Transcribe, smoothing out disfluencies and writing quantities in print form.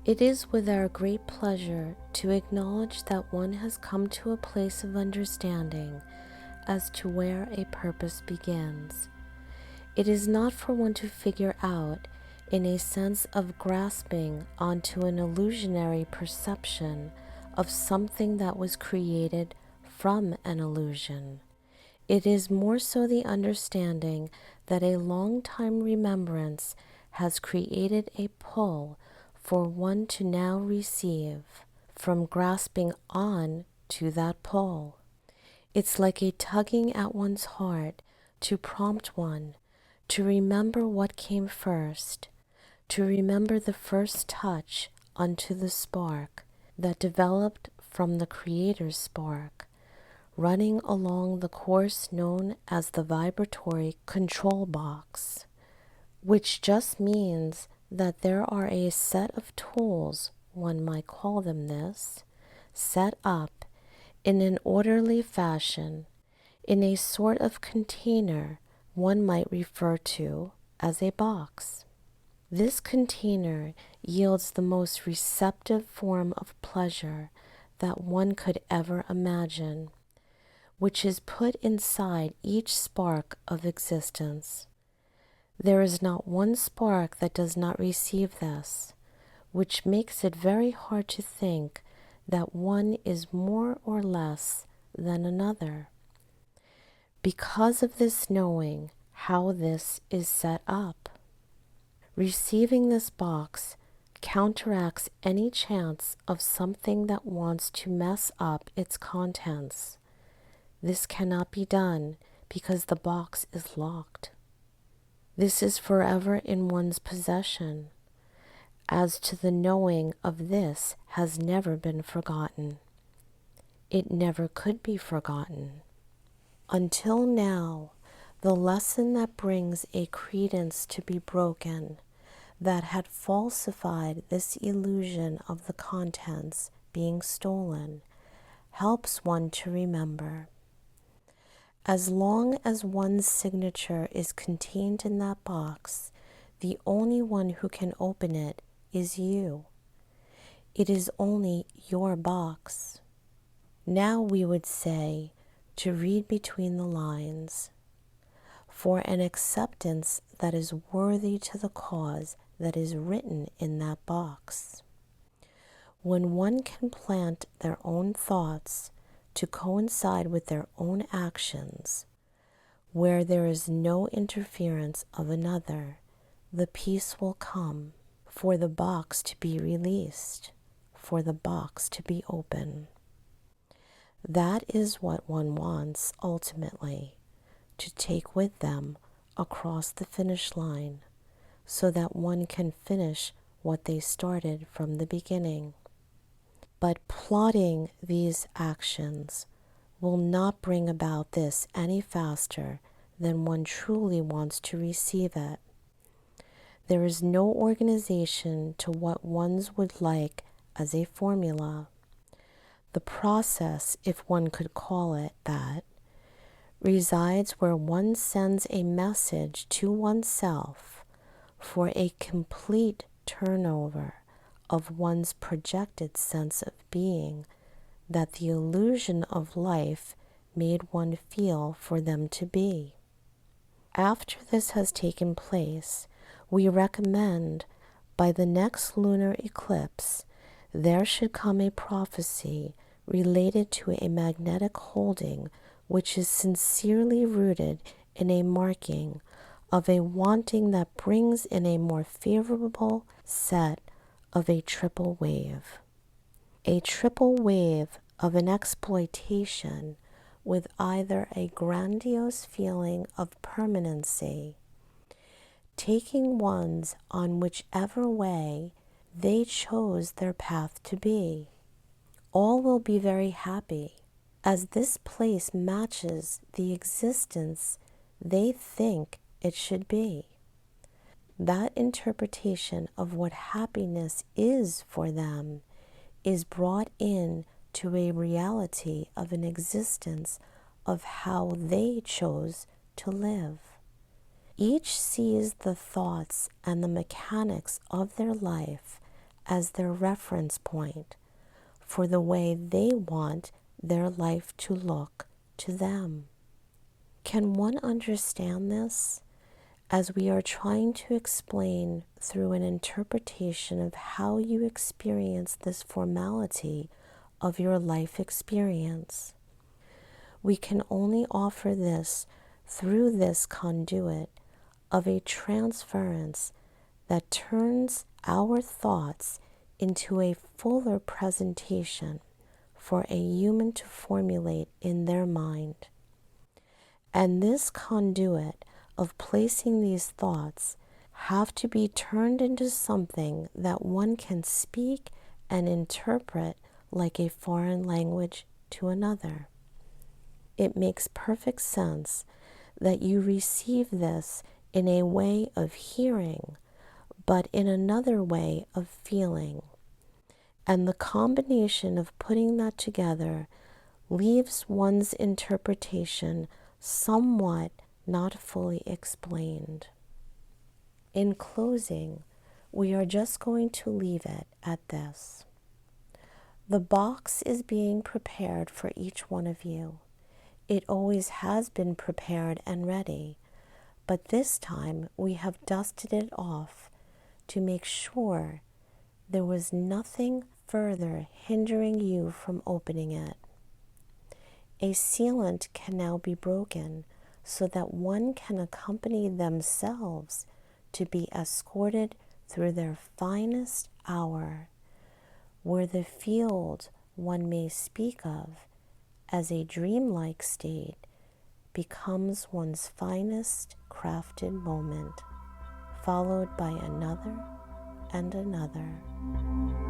It is with our great pleasure to acknowledge that one has come to a place of understanding as to where a purpose begins. It is not for one to figure out in a sense of grasping onto an illusionary perception of something that was created from an illusion. It is more so the understanding that a long time remembrance has created a pull for one to now receive from grasping on to that pull. It's like a tugging at one's heart to prompt one to remember what came first, to remember the first touch unto the spark that developed from the Creator's spark, running along the course known as the vibratory control box, which just means that there are a set of tools, one might call them this, set up in an orderly fashion, in a sort of container one might refer to as a box. This container yields the most receptive form of pleasure that one could ever imagine, which is put inside each spark of existence. There is not one spark that does not receive this, which makes it very hard to think that one is more or less than another. Because of this knowing how this is set up, receiving this box counteracts any chance of something that wants to mess up its contents. This cannot be done because the box is locked. This is forever in one's possession. As to the knowing of this has never been forgotten. It never could be forgotten. Until now, the lesson that brings a credence to be broken, that had falsified this illusion of the contents being stolen, helps one to remember. As long as one's signature is contained in that box, the only one who can open it is you. It is only your box. Now we would say to read between the lines, for an acceptance that is worthy to the cause that is written in that box. When one can plant their own thoughts to coincide with their own actions, where there is no interference of another, the peace will come, for the box to be released, for the box to be open. That is what one wants ultimately, to take with them across the finish line, so that one can finish what they started from the beginning. But plotting these actions will not bring about this any faster than one truly wants to receive it. There is no organization to what one's would like as a formula. The process, if one could call it that, resides where one sends a message to oneself for a complete turnover of one's projected sense of being that the illusion of life made one feel for them to be. After this has taken place, we recommend by the next lunar eclipse there should come a prophecy related to a magnetic holding which is sincerely rooted in a marking of a wanting that brings in a more favorable set of a triple wave. A triple wave of an exploitation with either a grandiose feeling of permanency, taking ones on whichever way they chose their path to be. All will be very happy, as this place matches the existence they think it should be. That interpretation of what happiness is for them is brought in to a reality of an existence of how they chose to live. Each sees the thoughts and the mechanics of their life as their reference point for the way they want their life to look to them. Can one understand this as we are trying to explain through an interpretation of how you experience this formality of your life experience? We can only offer this through this conduit of a transference that turns our thoughts into a fuller presentation for a human to formulate in their mind. And this conduit of placing these thoughts have to be turned into something that one can speak and interpret like a foreign language to another. It makes perfect sense that you receive this in a way of hearing, but in another way of feeling. And the combination of putting that together leaves one's interpretation somewhat not fully explained. In closing, we are just going to leave it at this. The box is being prepared for each one of you. It always has been prepared and ready, but this time we have dusted it off to make sure there was nothing further hindering you from opening it. A sealant can now be broken so that one can accompany themselves to be escorted through their finest hour, where the field one may speak of as a dreamlike state becomes one's finest crafted moment, followed by another and another.